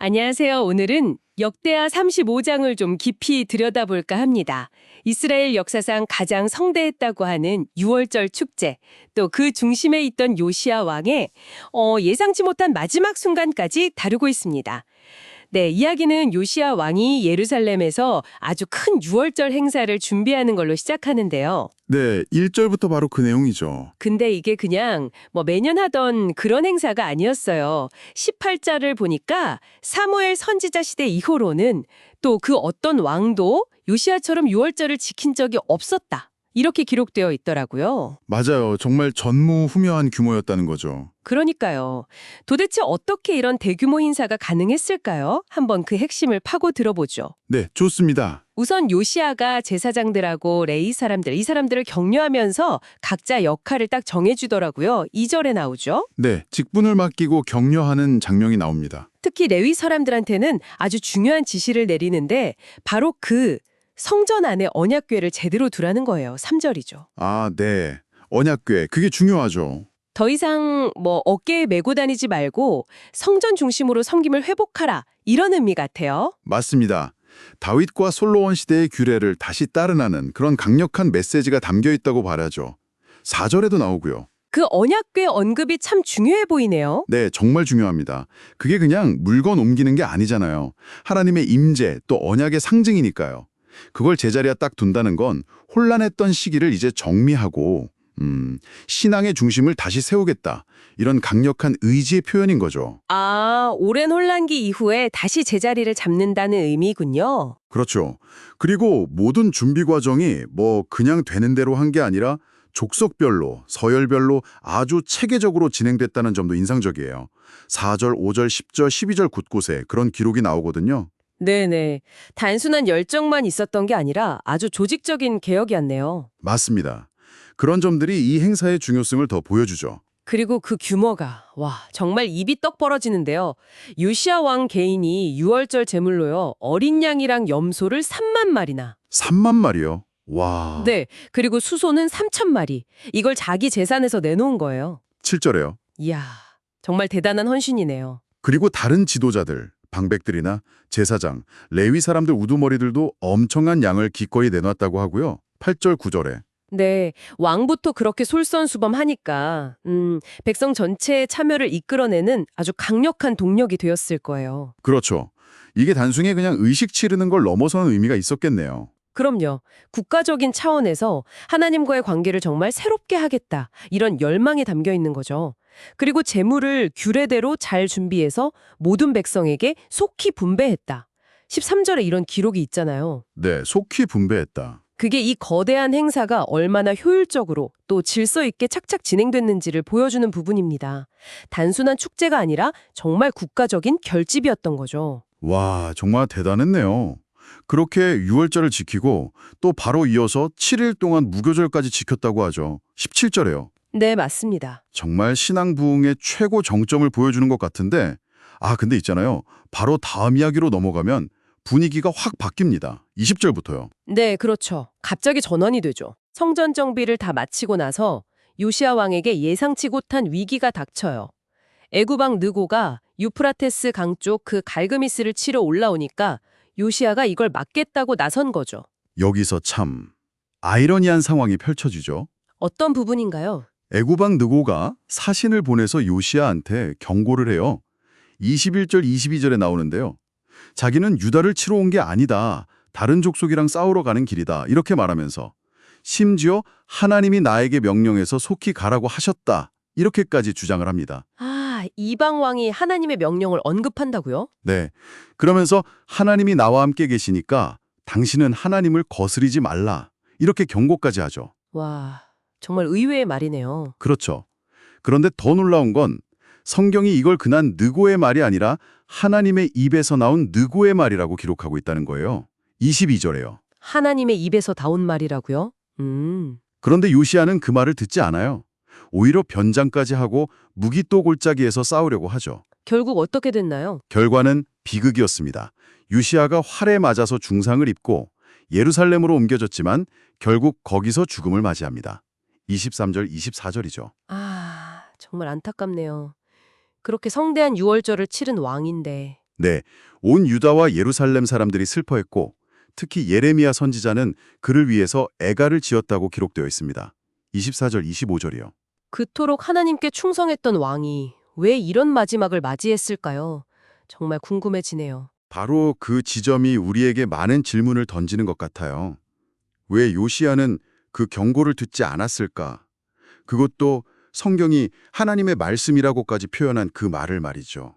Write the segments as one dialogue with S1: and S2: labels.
S1: 안녕하세요. 오늘은 역대하 35장을 좀 깊이 들여다볼까 합니다. 이스라엘 역사상 가장 성대했다고 하는 유월절 축제, 또 그 중심에 있던 요시야 왕의 예상치 못한 마지막 순간까지 다루고 있습니다. 네, 이야기는 요시야 왕이 예루살렘에서 아주 큰 유월절 행사를 준비하는 걸로 시작하는데요.
S2: 네, 1절부터 바로 그 내용이죠.
S1: 근데 이게 그냥 매년 하던 그런 행사가 아니었어요. 18절을 보니까 사무엘 선지자 시대 이후로는 또 그 어떤 왕도 요시야처럼 유월절을 지킨 적이 없었다. 이렇게 기록되어 있더라고요.
S2: 맞아요. 정말 전무후무한 규모였다는 거죠.
S1: 그러니까요. 도대체 어떻게 이런 대규모 행사가 가능했을까요? 한번 그 핵심을 파고 들어보죠.
S2: 네, 좋습니다.
S1: 우선 요시아가 제사장들하고 레위 사람들, 이 사람들을 격려하면서 각자 역할을 딱 정해주더라고요. 2절에 나오죠.
S2: 네, 직분을 맡기고 격려하는 장면이 나옵니다.
S1: 특히 레위 사람들한테는 아주 중요한 지시를 내리는데 바로 그 성전 안에 언약궤를 제대로 두라는 거예요. 3절이죠.
S2: 아, 네. 언약궤, 그게 중요하죠.
S1: 더 이상 어깨에 메고 다니지 말고 성전 중심으로 섬김을 회복하라. 이런 의미 같아요.
S2: 맞습니다. 다윗과 솔로몬 시대의 규례를 다시 따르라는 그런 강력한 메시지가 담겨 있다고 말하죠. 4절에도 나오고요.
S1: 그 언약궤 언급이 참 중요해 보이네요.
S2: 네, 정말 중요합니다. 그게 그냥 물건 옮기는 게 아니잖아요. 하나님의 임재, 또 언약의 상징이니까요. 그걸 제자리에 딱 둔다는 건 혼란했던 시기를 이제 정리하고 신앙의 중심을 다시 세우겠다. 이런 강력한 의지의 표현인 거죠.
S1: 아, 오랜 혼란기 이후에 다시 제자리를 잡는다는 의미군요.
S2: 그렇죠. 그리고 모든 준비 과정이 그냥 되는 대로 한 게 아니라 족속별로, 서열별로 아주 체계적으로 진행됐다는 점도 인상적이에요. 4절, 5절, 10절, 12절 곳곳에 그런 기록이 나오거든요.
S1: 네네. 단순한 열정만 있었던 게 아니라 아주 조직적인 개혁이었네요.
S2: 맞습니다. 그런 점들이 이 행사의 중요성을 더 보여주죠.
S1: 그리고 그 규모가 정말 입이 떡 벌어지는데요. 요시야 왕 개인이 유월절 제물로요. 어린 양이랑 염소를 3만 마리나.
S2: 3만 마리요. 와.
S1: 네. 그리고 수소는 3천 마리. 이걸 자기 재산에서 내놓은 거예요.
S2: 7절에요.
S1: 이야, 정말 대단한 헌신이네요.
S2: 그리고 다른 지도자들, 방백들이나 제사장, 레위 사람들 우두머리들도 엄청난 양을 기꺼이 내놨다고 하고요. 8절, 9절에.
S1: 네, 왕부터 그렇게 솔선수범하니까 백성 전체의 참여를 이끌어내는 아주 강력한 동력이 되었을 거예요.
S2: 그렇죠. 이게 단순히 그냥 의식 치르는 걸 넘어서는 의미가 있었겠네요.
S1: 그럼요. 국가적인 차원에서 하나님과의 관계를 정말 새롭게 하겠다. 이런 열망이 담겨 있는 거죠. 그리고 재물을 규례대로 잘 준비해서 모든 백성에게 속히 분배했다. 13절에 이런 기록이 있잖아요.
S2: 네, 속히 분배했다.
S1: 그게 이 거대한 행사가 얼마나 효율적으로 또 질서 있게 착착 진행됐는지를 보여주는 부분입니다. 단순한 축제가 아니라 정말 국가적인 결집이었던 거죠.
S2: 와, 정말 대단했네요. 그렇게 유월절을 지키고 또 바로 이어서 7일 동안 무교절까지 지켰다고 하죠. 17절에요.
S1: 네, 맞습니다.
S2: 정말 신앙 부흥의 최고 정점을 보여주는 것 같은데 근데 있잖아요. 바로 다음 이야기로 넘어가면 분위기가 확 바뀝니다. 20절부터요.
S1: 네, 그렇죠. 갑자기 전환이 되죠. 성전 정비를 다 마치고 나서 요시야 왕에게 예상치 못한 위기가 닥쳐요. 애굽 왕 느고가 유프라테스 강 쪽 그 갈그미스를 치러 올라오니까 요시야가 이걸 막겠다고 나선 거죠.
S2: 여기서 참 아이러니한 상황이 펼쳐지죠.
S1: 어떤 부분인가요?
S2: 애굽 왕 느고가 사신을 보내서 요시야한테 경고를 해요. 21절, 22절에 나오는데요. 자기는 유다를 치러 온 게 아니다. 다른 족속이랑 싸우러 가는 길이다. 이렇게 말하면서 심지어 하나님이 나에게 명령해서 속히 가라고 하셨다. 이렇게까지 주장을 합니다.
S1: 아, 이방 왕이 하나님의 명령을 언급한다고요?
S2: 네. 그러면서 하나님이 나와 함께 계시니까 당신은 하나님을 거스리지 말라. 이렇게 경고까지 하죠.
S1: 와, 정말 의외의 말이네요.
S2: 그렇죠. 그런데 더 놀라운 건 성경이 이걸 그냥 느고의 말이 아니라 하나님의 입에서 나온 느고의 말이라고 기록하고 있다는 거예요. 22절에요.
S1: 하나님의 입에서 나온 말이라고요?
S2: 그런데 요시야는 그 말을 듣지 않아요. 오히려 변장까지 하고 무기또 골짜기에서 싸우려고 하죠.
S1: 결국 어떻게 됐나요?
S2: 결과는 비극이었습니다. 요시야가 활에 맞아서 중상을 입고 예루살렘으로 옮겨졌지만 결국 거기서 죽음을 맞이합니다. 23절, 24절이죠.
S1: 아, 정말 안타깝네요. 그렇게 성대한 유월절을 치른 왕인데
S2: 네, 온 유다와 예루살렘 사람들이 슬퍼했고 특히 예레미야 선지자는 그를 위해서 애가를 지었다고 기록되어 있습니다. 24절, 25절이요.
S3: 그토록 하나님께 충성했던 왕이 왜 이런 마지막을 맞이했을까요? 정말 궁금해지네요.
S2: 바로 그 지점이 우리에게 많은 질문을 던지는 것 같아요. 왜 요시야는 그 경고를 듣지 않았을까? 그것도 성경이 하나님의 말씀이라고까지 표현한 그 말을 말이죠.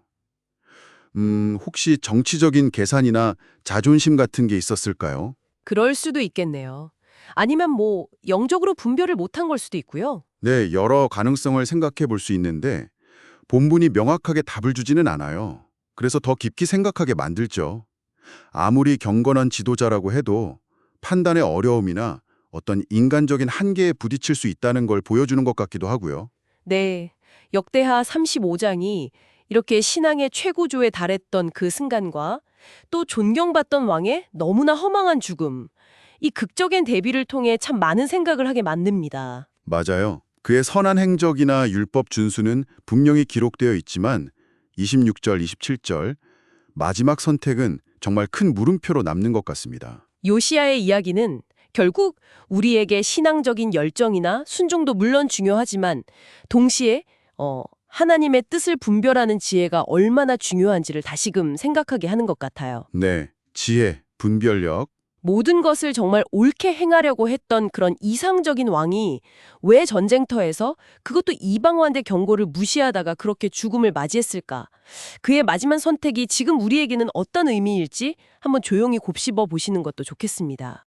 S2: 혹시 정치적인 계산이나 자존심 같은 게 있었을까요?
S3: 그럴 수도 있겠네요. 아니면 영적으로 분별을 못한 걸 수도 있고요.
S2: 네, 여러 가능성을 생각해 볼 수 있는데 본문이 명확하게 답을 주지는 않아요. 그래서 더 깊게 생각하게 만들죠. 아무리 경건한 지도자라고 해도 판단의 어려움이나 어떤 인간적인 한계에 부딪힐 수 있다는 걸 보여주는 것 같기도 하고요.
S3: 네, 역대하 35장이 이렇게 신앙의 최고조에 달했던 그 순간과 또 존경받던 왕의 너무나 허망한 죽음, 이 극적인 대비를 통해 참 많은 생각을 하게 만듭니다.
S2: 맞아요. 그의 선한 행적이나 율법 준수는 분명히 기록되어 있지만 26절, 27절 마지막 선택은 정말 큰 물음표로 남는 것 같습니다.
S3: 요시야의 이야기는 결국 우리에게 신앙적인 열정이나 순종도 물론 중요하지만 동시에 하나님의 뜻을 분별하는 지혜가 얼마나 중요한지를 다시금 생각하게 하는 것 같아요.
S2: 네, 지혜, 분별력,
S3: 모든 것을 정말 옳게 행하려고 했던 그런 이상적인 왕이 왜 전쟁터에서 그것도 이방원의 경고를 무시하다가 그렇게 죽음을 맞이했을까? 그의 마지막 선택이 지금 우리에게는 어떤 의미일지 한번 조용히 곱씹어 보시는 것도 좋겠습니다.